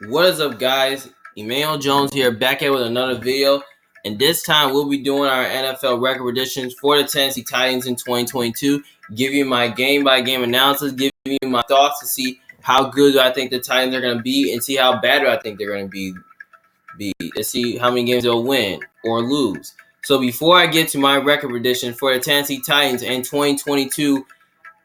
What is up, guys? Emmanuel Jones here, back here with another video. And this time we'll be doing our NFL record predictions for the Tennessee Titans in 2022. Give you my game-by-game analysis, give you my thoughts to see how good do I think the Titans are going to be and see how bad do I think they're going to be to see how many games they'll win or lose. So before I get to my record prediction for the Tennessee Titans in 2022,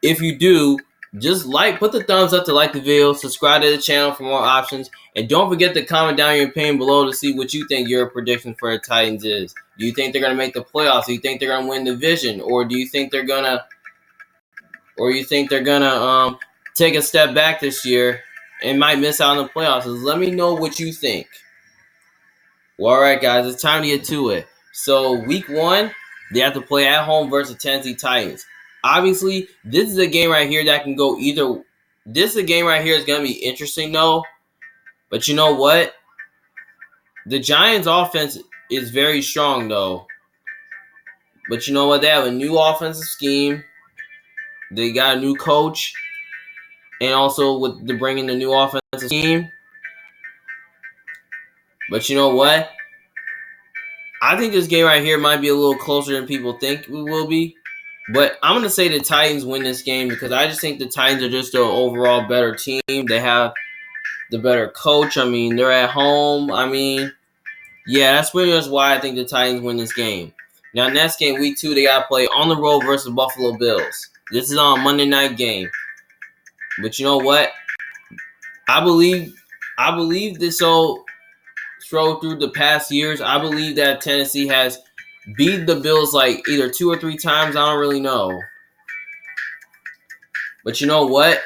if you do, just put the thumbs up to like the video, subscribe to the channel for more options, and don't forget to comment down your opinion below to see what you think your prediction for the Titans is. Do you think they're gonna make the playoffs? Do you think they're gonna win the division, or do you think they're gonna, take a step back this year and might miss out on the playoffs? So let me know what you think. Well, all right, guys, it's time to get to it. So week 1, they have to play at home versus the Tennessee Titans. Obviously, this is a game right here that can go either. This is a game right here is going to be interesting, though. But you know what? The Giants' offense is very strong, though. But you know what? They have a new offensive scheme. They got a new coach. And also with the bringing the new offensive scheme. But you know what? I think this game right here might be a little closer than people think it will be. But I'm going to say the Titans win this game because I just think the Titans are just an overall better team. They have the better coach. I mean, they're at home. I mean, yeah, that's pretty much why I think the Titans win this game. Now, next game, week 2, they got to play on the road versus Buffalo Bills. This is on a Monday night game. But you know what? I believe this will throw through the past years. I believe that Tennessee has beat the Bills like either 2 or 3 times. I don't really know. But you know what?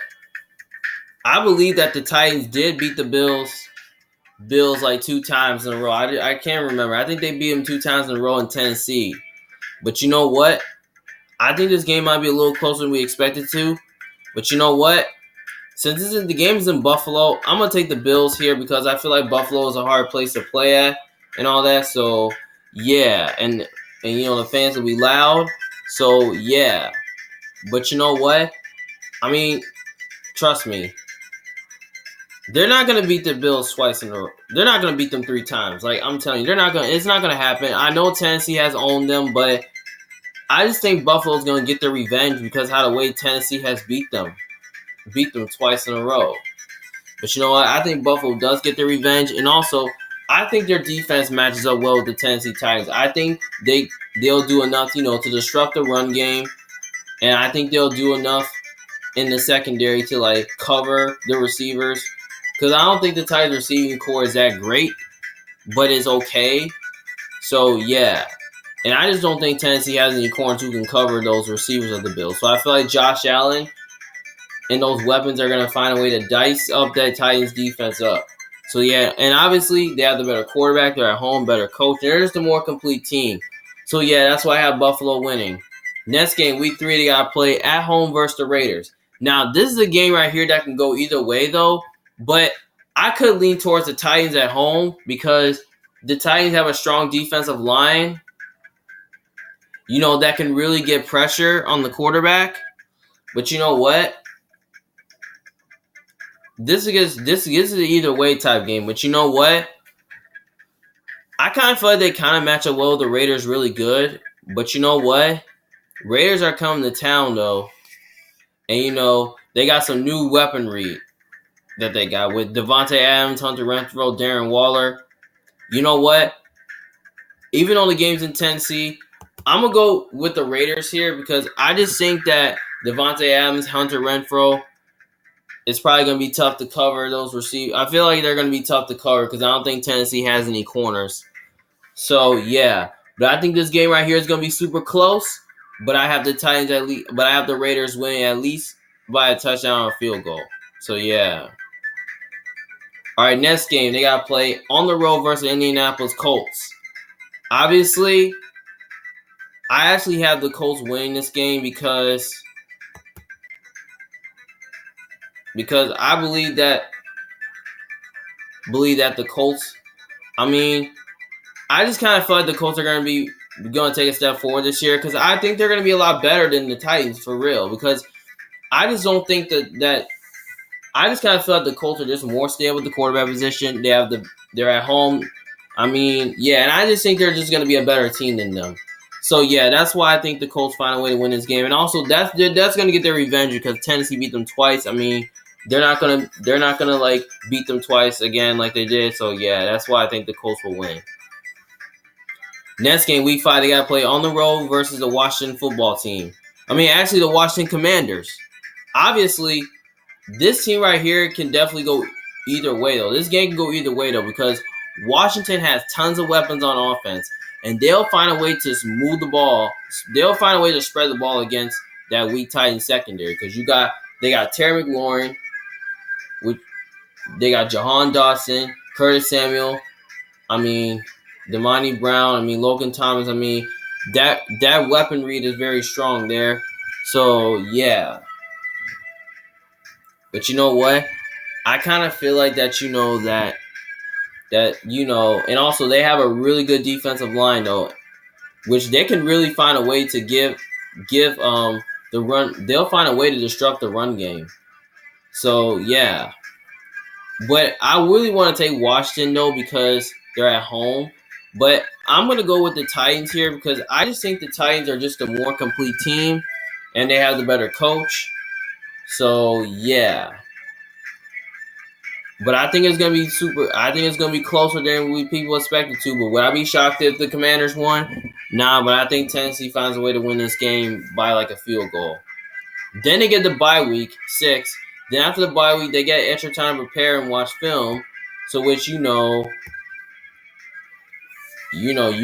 I believe that the Titans did beat the Bills like 2 times in a row. I can't remember. I think they beat them 2 times in a row in Tennessee. But you know what? I think this game might be a little closer than we expected to. But you know what? Since the game is in Buffalo, I'm going to take the Bills here because I feel like Buffalo is a hard place to play at and all that. So, yeah. And you know, the fans will be loud. So, yeah. But you know what? I mean, trust me. They're not going to beat the Bills twice in a row. They're not going to beat them 3 times. Like, I'm telling you, it's not going to happen. I know Tennessee has owned them, but I just think Buffalo's going to get their revenge because how the way Tennessee has beat them twice in a row. But you know what? I think Buffalo does get their revenge, and also I think their defense matches up well with the Tennessee Titans. I think they'll do enough, to disrupt the run game, and I think they'll do enough in the secondary to cover the receivers. Because I don't think the Titans receiving core is that great, but it's okay. So yeah. And I just don't think Tennessee has any corners who can cover those receivers of the Bills. So I feel like Josh Allen and those weapons are going to find a way to dice up that Titans defense up. So yeah, and obviously they have the better quarterback. They're at home, better coach. They're just a more complete team. So yeah, that's why I have Buffalo winning. Next game, week 3, they got to play at home versus the Raiders. Now, this is a game right here that can go either way, though. But I could lean towards the Titans at home because the Titans have a strong defensive line, that can really get pressure on the quarterback. But you know what? This is an either way type game. But you know what? I kind of feel like they kind of match up well with the Raiders really good. But you know what? Raiders are coming to town, though. And, they got some new weaponry that they got with Davante Adams, Hunter Renfrow, Darren Waller. You know what? Even though the game's in Tennessee, I'm going to go with the Raiders here because I just think that Davante Adams, Hunter Renfrow, it's probably going to be tough to cover those receivers. I feel like they're going to be tough to cover because I don't think Tennessee has any corners. So, yeah. But I think this game right here is going to be super close. But I have the Titans but I have the Raiders winning at least by a touchdown or a field goal. So, yeah. All right, next game, they got to play on the road versus Indianapolis Colts. Obviously, I actually have the Colts winning this game because I believe that the Colts, I just kind of feel like the Colts are going to take a step forward this year because I think they're going to be a lot better than the Titans for real because I just don't think that I just kind of feel like the Colts are just more stable with the quarterback position. They're at home. I mean, yeah, and I just think they're just going to be a better team than them. So yeah, that's why I think the Colts find a way to win this game, and also that's going to get their revenge because Tennessee beat them twice. I mean, they're not gonna like beat them twice again like they did. So yeah, that's why I think the Colts will win. Next game, Week 5, they got to play on the road versus the Washington football team. I mean, actually, the Washington Commanders. Obviously, this team right here can definitely go either way, though. This game can go either way, though, because Washington has tons of weapons on offense, and they'll find a way to move the ball. They'll find a way to spread the ball against that weak Titans secondary, because they got Terry McLaurin, they got Jahan Dotson, Curtis Samuel, I mean, Damani Brown, I mean, Logan Thomas, I mean, that weaponry is very strong there. So, yeah. But you know what? I kind of feel like that, and also they have a really good defensive line, though, which they can really find a way to give the run. They'll find a way to disrupt the run game. So, yeah. But I really want to take Washington, though, because they're at home. But I'm going to go with the Titans here because I just think the Titans are just a more complete team, and they have the better coach. So, yeah. But I think it's going to be I think it's going to be closer than people expected to. But would I be shocked if the Commanders won? Nah, but I think Tennessee finds a way to win this game by like a field goal. Then they get the bye week, 6. Then after the bye week, they get extra time to prepare and watch film. So which you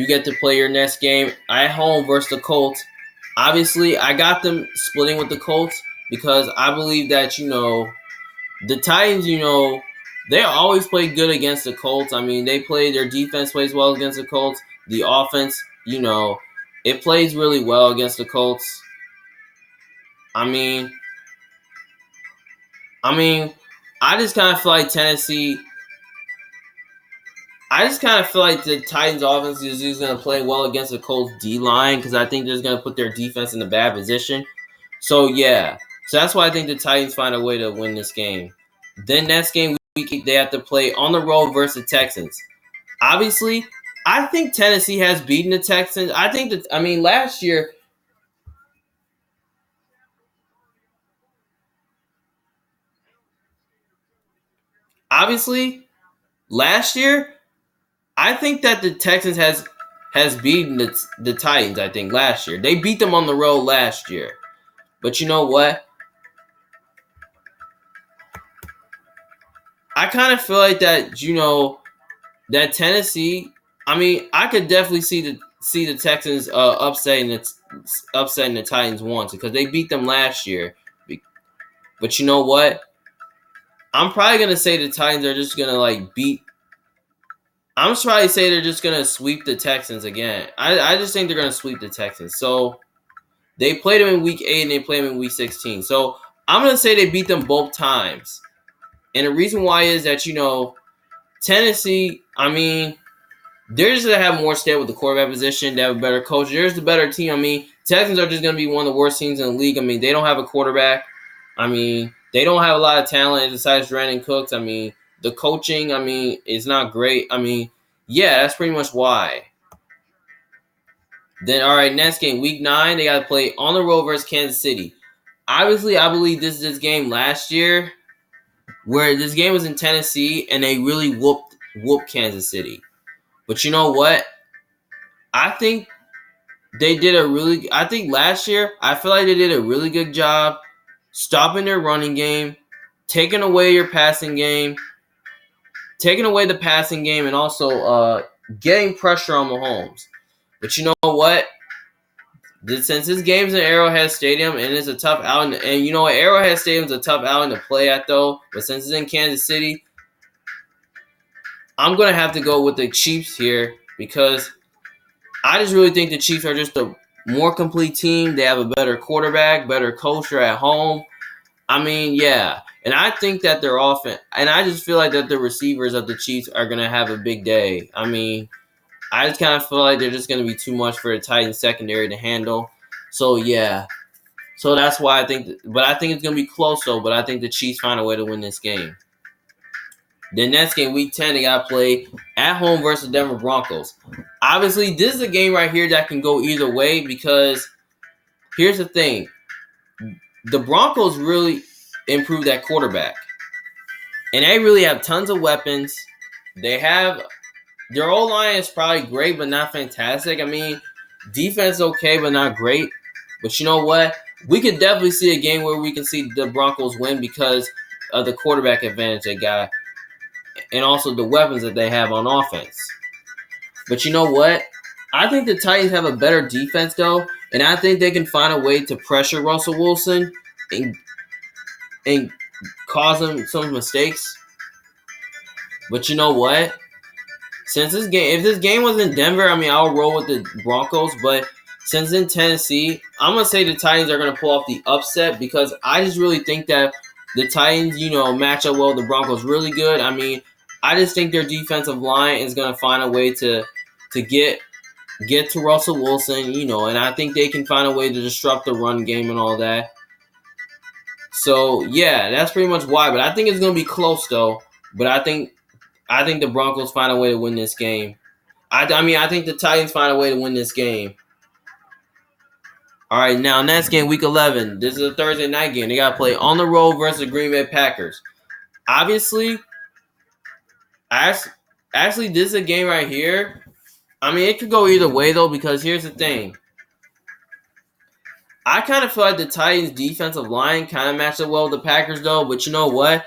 get to play your next game at home versus the Colts. Obviously, I got them splitting with the Colts because I believe that, the Titans, they always play good against the Colts. I mean, their defense plays well against the Colts. The offense, it plays really well against the Colts. I mean, I just kind of feel like the Titans offense is just going to play well against the Colts D-line because I think they're just going to put their defense in a bad position. So, yeah. So, that's why I think the Titans find a way to win this game. Then next game week, they have to play on the road versus the Texans. Obviously, I think Tennessee has beaten the Texans. Last year, I think that the Texans has beaten the Titans, I think, last year. They beat them on the road last year. But you know what? I kind of feel like that, that Tennessee, I could definitely see the Texans upsetting the Titans once because they beat them last year. But you know what? I'm probably going to say the Titans are just going to I'm just probably say they're just going to sweep the Texans again. I just think they're going to sweep the Texans. So, they played them in Week 8 and they played them in Week 16. So, I'm going to say they beat them both times. And the reason why is that, Tennessee, they're just going to have more stable with the quarterback position. They have a better coach. There's the better team. Texans are just going to be one of the worst teams in the league. They don't have a quarterback. They don't have a lot of talent besides Brandon Cooks. The coaching, is not great. Yeah, that's pretty much why. Then, all right, next game, Week 9, they got to play on the road versus Kansas City. Obviously, I believe this is this game last year, where this game was in Tennessee, and they really whooped Kansas City. But you know what? I think last year, I feel like they did a really good job stopping their running game, taking away your passing game, and also getting pressure on Mahomes. But you know what? Since this game's in Arrowhead Stadium and it's a tough outing, and you know what? Arrowhead Stadium's a tough outing to play at, though. But since it's in Kansas City, I'm going to have to go with the Chiefs here because I just really think the Chiefs are just a more complete team. They have a better quarterback, better coach. They're at home. Yeah. And I think that their offense, and I just feel like that the receivers of the Chiefs are going to have a big day. I just kind of feel like they're just going to be too much for the Titans secondary to handle. So, yeah. So that's why I think, but I think it's gonna be close though. But I think the Chiefs find a way to win this game. The next game, Week 10, they got to play at home versus the Denver Broncos. Obviously, this is a game right here that can go either way because here's the thing. The Broncos really improved that quarterback. And they really have tons of weapons. They have their O-line is probably great, but not fantastic. I mean, defense okay, but not great. But you know what? We could definitely see a game where we can see the Broncos win because of the quarterback advantage they got and also the weapons that they have on offense. But you know what? I think the Titans have a better defense, though, and I think they can find a way to pressure Russell Wilson and cause him some mistakes. But you know what? Since this game, if this game was in Denver, I mean, I'll roll with the Broncos. But since in Tennessee, I'm gonna say the Titans are gonna pull off the upset because I just really think that the Titans, match up well with the Broncos really good. I mean, I just think their defensive line is gonna find a way to get to Russell Wilson, and I think they can find a way to disrupt the run game and all that. So yeah, that's pretty much why. But I think it's gonna be close though. But I think the Broncos find a way to win this game. I think the Titans find a way to win this game. All right, now next game, Week 11. This is a Thursday night game. They got to play on the road versus the Green Bay Packers. Obviously, actually, this is a game right here. I mean, it could go either way, though, because here's the thing. I kind of feel like the Titans' defensive line kind of matched up well with the Packers, though. But you know what?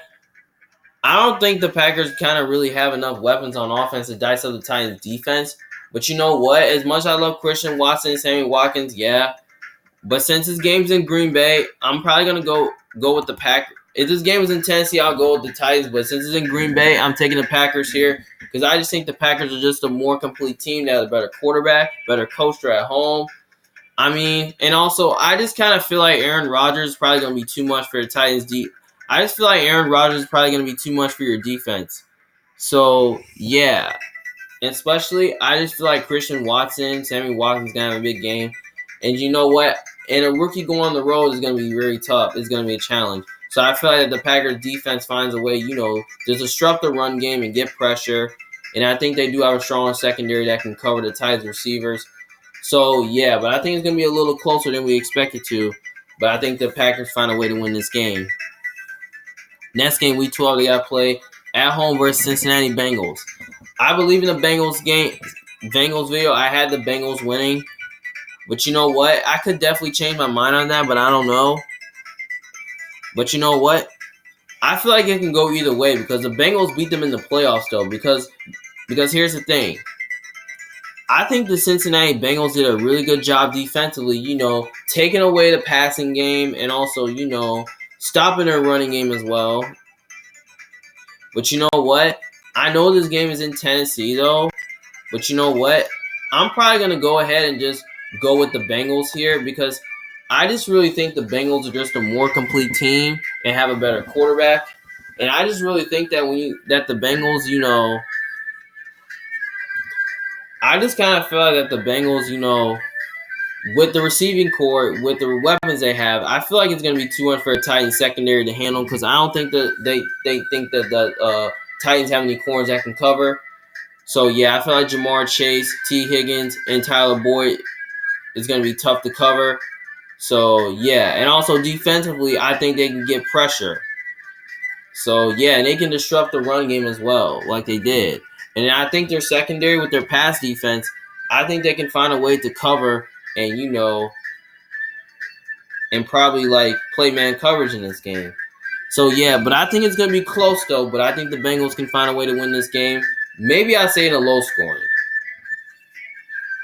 I don't think the Packers kind of really have enough weapons on offense to dice up the Titans' defense. But you know what? As much as I love Christian Watson and Sammy Watkins, yeah. But since this game's in Green Bay, I'm probably going to go with the Packers. If this game was in Tennessee, I'll go with the Titans. But since it's in Green Bay, I'm taking the Packers here because I just think the Packers are just a more complete team. They have a better quarterback, better coach. They're at home. I mean, and also, I just kind of feel like Aaron Rodgers is probably going to be too much for the Titans. I just feel like Aaron Rodgers is probably going to be too much for your defense. So, yeah. And especially, I just feel like Christian Watson, Sammy Watkins going to have a big game. And you know what? And a rookie going on the road is going to be very tough. It's going to be a challenge. So I feel like the Packers defense finds a way, to disrupt the run game and get pressure. And I think they do have a strong secondary that can cover the Titans receivers. So, yeah, but I think it's going to be a little closer than we expected to. But I think the Packers find a way to win this game. Next game, Week 12, they got to play at home versus Cincinnati Bengals. I believe in the Bengals video. I had the Bengals winning. But you know what? I could definitely change my mind on that, but I don't know. But you know what? I feel like it can go either way because the Bengals beat them in the playoffs, though. Because here's the thing. I think the Cincinnati Bengals did a really good job defensively, taking away the passing game and also, stopping their running game as well. But you know what? I know this game is in Tennessee, though. But you know what? I'm probably going to go ahead and just go with the Bengals here because I just really think the Bengals are just a more complete team and have a better quarterback. And I just really think that the Bengals, I just kind of feel like that the Bengals, with the receiving core, with the weapons they have, I feel like it's going to be too much for the Titans secondary to handle because I don't think that they think that the Titans have any corners that can cover. So, yeah, I feel like Jamar Chase, T. Higgins, and Tyler Boyd is going to be tough to cover. So, yeah. And also defensively, I think they can get pressure. So, yeah, and they can disrupt the run game as well, like they did. And I think their secondary with their pass defense, I think they can find a way to cover and, and probably, play man coverage in this game. So, yeah, but I think it's going to be close, though. But I think the Bengals can find a way to win this game. Maybe I'll say in a low scoring.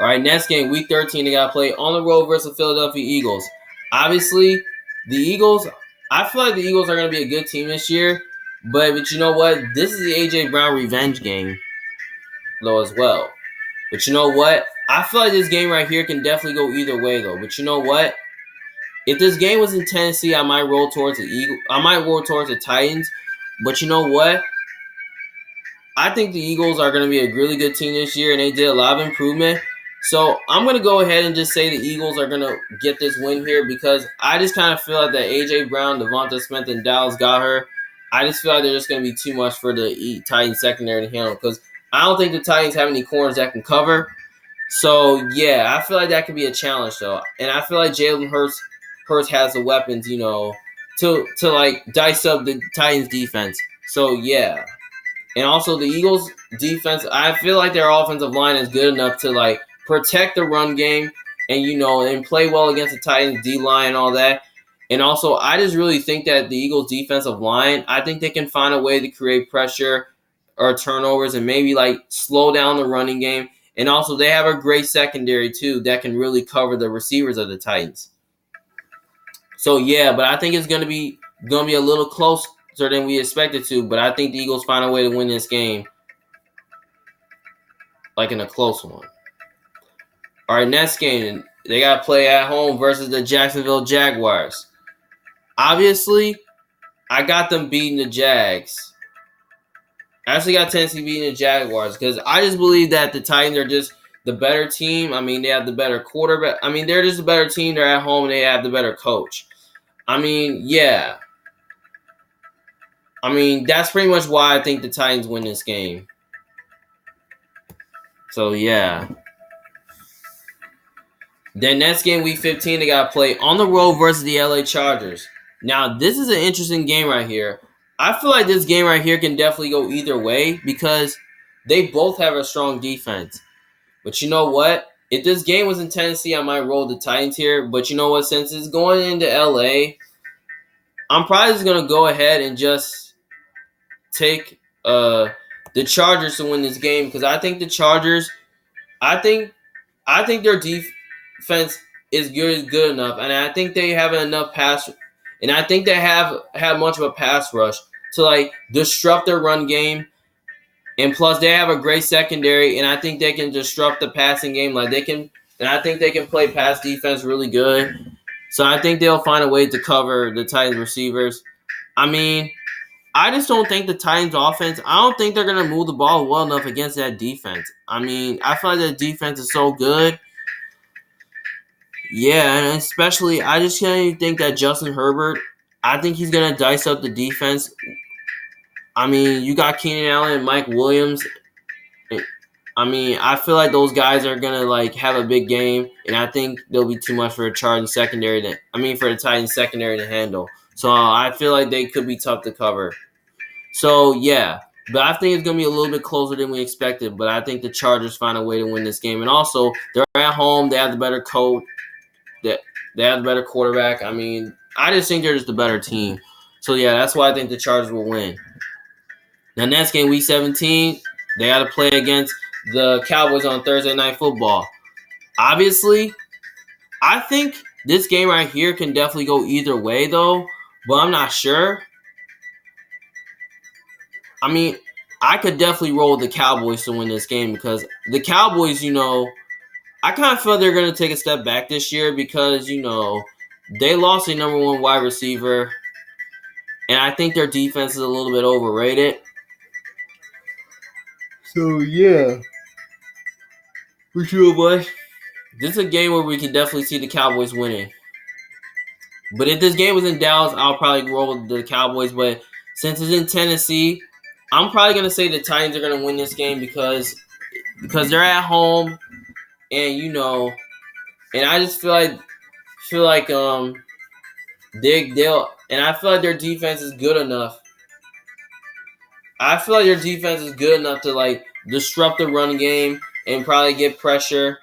All right, next game, Week 13, they got to play on the road versus the Philadelphia Eagles. Obviously, the Eagles, I feel like the Eagles are going to be a good team this year. But you know what? This is the A.J. Brown revenge game, though, as well. But you know what? I feel like this game right here can definitely go either way, though. But you know what? If this game was in Tennessee, I might roll towards the Eagles. I might roll towards the Titans. But you know what? I think the Eagles are going to be a really good team this year, and they did a lot of improvement. So I'm gonna go ahead and just say the Eagles are gonna get this win here because I just kind of feel like that AJ Brown, Devonta Smith, and Dallas Goedert. I just feel like they're just gonna be too much for the Titans secondary to handle because I don't think the Titans have any corners that can cover. So yeah, I feel like that could be a challenge though, and I feel like Jalen Hurts has the weapons, to like dice up the Titans defense. So yeah, and also the Eagles defense, I feel like their offensive line is good enough to like protect the run game and and play well against the Titans D line and all that. And also I just really think that the Eagles defensive line, I think they can find a way to create pressure or turnovers and maybe like slow down the running game. And also they have a great secondary too that can really cover the receivers of the Titans. So yeah, but I think it's gonna be a little closer than we expected to, but I think the Eagles find a way to win this game, like in a close one. All right, next game, they got to play at home versus the Jacksonville Jaguars. Obviously, I got them beating the Jags. I actually got Tennessee beating the Jaguars because I just believe that the Titans are just the better team. I mean, they have the better quarterback. I mean, they're just a better team. They're at home and they have the better coach. I mean, yeah. I mean, that's pretty much why I think the Titans win this game. So, yeah. Then next game, week 15, they got to play on the road versus the LA Chargers. Now, this is an interesting game right here. I feel like this game right here can definitely go either way because they both have a strong defense. But you know what? If this game was in Tennessee, I might roll the Titans here. But you know what? Since it's going into LA, I'm probably just going to go ahead and just take the Chargers to win this game because I think the Chargers, I think their defense is good enough, and I think they have enough pass, and I think they have much of a pass rush to like disrupt their run game, and plus they have a great secondary, and I think they can disrupt the passing game like they can, and I think they can play pass defense really good. So I think they'll find a way to cover the Titans receivers. I mean, I just don't think the Titans offense, I don't think they're going to move the ball well enough against that defense. I mean, I feel like the defense is so good. Yeah, and especially, I just can't think that Justin Herbert, I think he's going to dice up the defense. I mean, you got Keenan Allen and Mike Williams. I mean, I feel like those guys are going to, like, have a big game, and I think there'll be too much for the Titans secondary for the Titans secondary to handle. So I feel like they could be tough to cover. So, yeah. But I think it's going to be a little bit closer than we expected. But I think the Chargers find a way to win this game. And also, they're at home. They have the better coach. They have the better quarterback. I mean, I just think they're just the better team. So, yeah, that's why I think the Chargers will win. Now, next game, Week 17, they got to play against the Cowboys on Thursday Night Football. Obviously, I think this game right here can definitely go either way, though. But I'm not sure. I mean, I could definitely roll the Cowboys to win this game because the Cowboys, I kind of feel they're going to take a step back this year because, they lost a number one wide receiver. And I think their defense is a little bit overrated. So, yeah. For sure, boy. This is a game where we can definitely see the Cowboys winning. But if this game was in Dallas, I'll probably roll the Cowboys. But since it's in Tennessee, I'm probably going to say the Titans are going to win this game because they're at home. And, and I just feel like they'll, and I feel like their defense is good enough. I feel like their defense is good enough to, like, disrupt the run game and probably get pressure.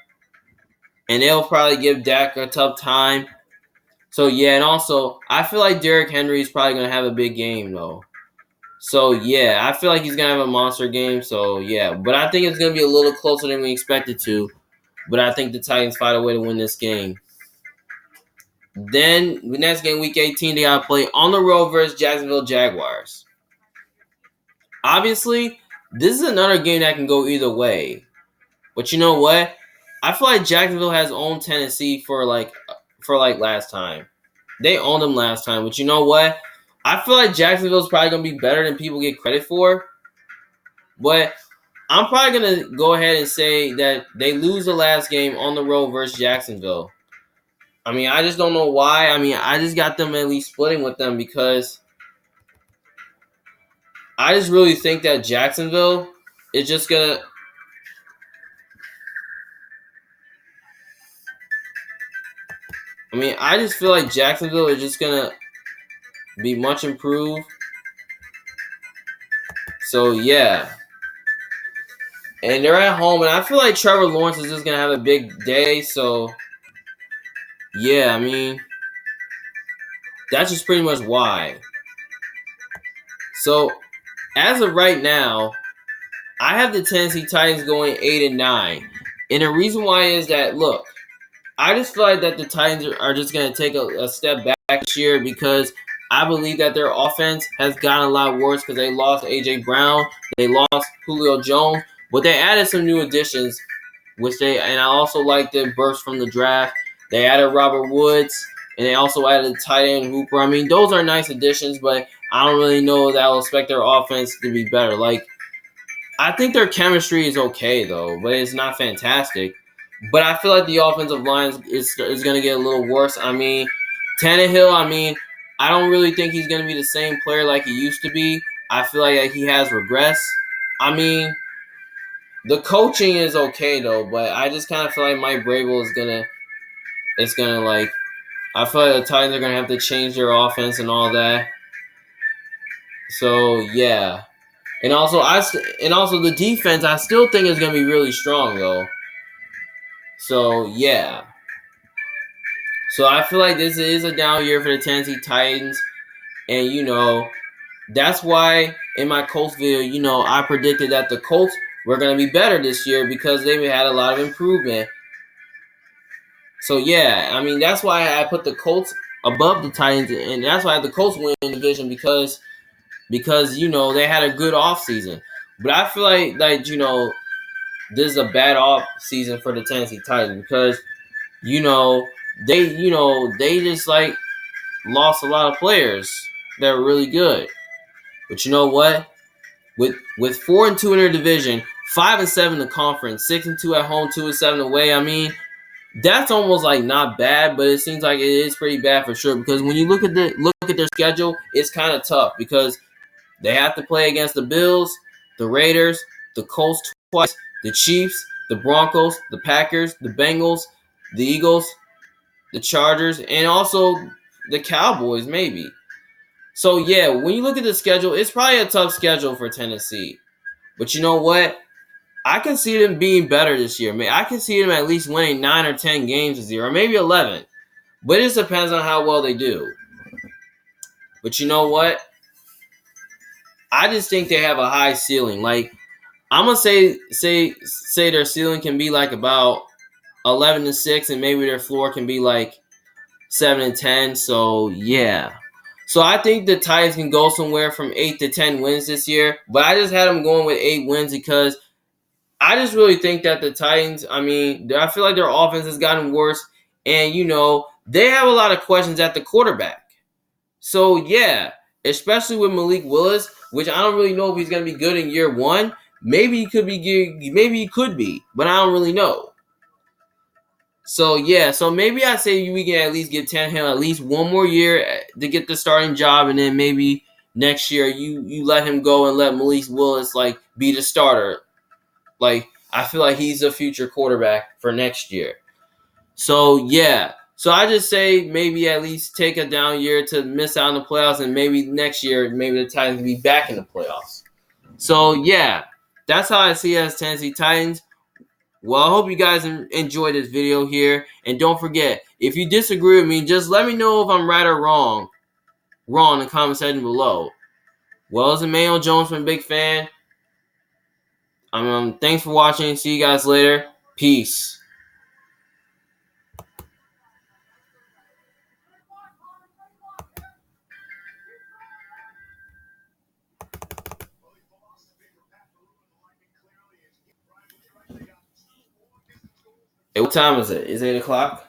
And they'll probably give Dak a tough time. So, yeah, and also, I feel like Derrick Henry is probably going to have a big game, though. So, yeah, I feel like he's going to have a monster game. So, yeah, but I think it's going to be a little closer than we expected to. But I think the Titans find a way to win this game. Then, the next game, Week 18, they got to play on the road versus Jacksonville Jaguars. Obviously, this is another game that can go either way. But you know what? I feel like Jacksonville has owned Tennessee for last time. They owned them last time. But you know what? I feel like Jacksonville's probably going to be better than people get credit for. But I'm probably gonna go ahead and say that they lose the last game on the road versus Jacksonville. I mean, I just don't know why. I mean, I just got them at least splitting with them because I just really think that Jacksonville is just gonna. I mean, I just feel like Jacksonville is just gonna be much improved. So yeah, and they're at home, and I feel like Trevor Lawrence is just gonna have a big day. So yeah, I mean, that's just pretty much why. So as of right now, I have the Tennessee Titans going 8-9, and the reason why is that look, I just feel like that the Titans are just going to take a step back this year because I believe that their offense has gotten a lot worse because they lost A.J. Brown, they lost Julio Jones, but they added some new additions, and I also like the burst from the draft. They added Robert Woods, and they also added tight end Hooper. I mean, those are nice additions, but I don't really know that I'll expect their offense to be better. Like, I think their chemistry is okay, though, but it's not fantastic. But I feel like the offensive line is going to get a little worse. I mean, Tannehill, I don't really think he's going to be the same player like he used to be. I feel like he has regressed. I mean, the coaching is okay, though, but I just kind of feel like Mike Vrabel I feel like the Titans are going to have to change their offense and all that. So, yeah. And also the defense, I still think is going to be really strong, though. So, yeah. So I feel like this is a down year for the Tennessee Titans. And, that's why in my Colts video, I predicted that the Colts were going to be better this year because they had a lot of improvement. So, yeah, I mean, that's why I put the Colts above the Titans. And that's why the Colts win the division because they had a good offseason. But I feel like, this is a bad off season for the Tennessee Titans because, they just, lost a lot of players that were really good. But you know what? With 4-2 in their division, 5-7 in the conference, 6-2 at home, 2-7 away. I mean, that's almost not bad, but it seems like it is pretty bad for sure. Because when you look at their schedule, it's kind of tough because they have to play against the Bills, the Raiders, the Colts twice, the Chiefs, the Broncos, the Packers, the Bengals, the Eagles, the Chargers, and also the Cowboys, maybe. So, yeah, when you look at the schedule, it's probably a tough schedule for Tennessee. But you know what? I can see them being better this year. I can see them at least winning 9 or 10 games this year, or maybe 11. But it just depends on how well they do. But you know what? I just think they have a high ceiling. I'm gonna say their ceiling can be about 11-6, and maybe their floor can be 7-10. So yeah. So I think the Titans can go somewhere from 8 to 10 wins this year. But I just had them going with 8 wins because I just really think that the Titans, I feel like their offense has gotten worse. And, they have a lot of questions at the quarterback. So, yeah, especially with Malik Willis, which I don't really know if he's going to be good in year one. Maybe he could be good. Maybe he could be, but I don't really know. So, yeah, maybe I say we can at least give Tannehill at least one more year to get the starting job, and then maybe next year you let him go and let Malik Willis, be the starter. I feel like he's a future quarterback for next year. So, yeah. So, I just say maybe at least take a down year to miss out on the playoffs, and maybe next year, maybe the Titans will be back in the playoffs. So, yeah. That's how I see it as Tennessee Titans. Well, I hope you guys enjoyed this video here. And don't forget, if you disagree with me, just let me know if I'm right or wrong. In the comment section below. Well, it's Emmanuel Jones from Big Fan. Thanks for watching. See you guys later. Peace. Hey, what time is it? Is it 8 o'clock?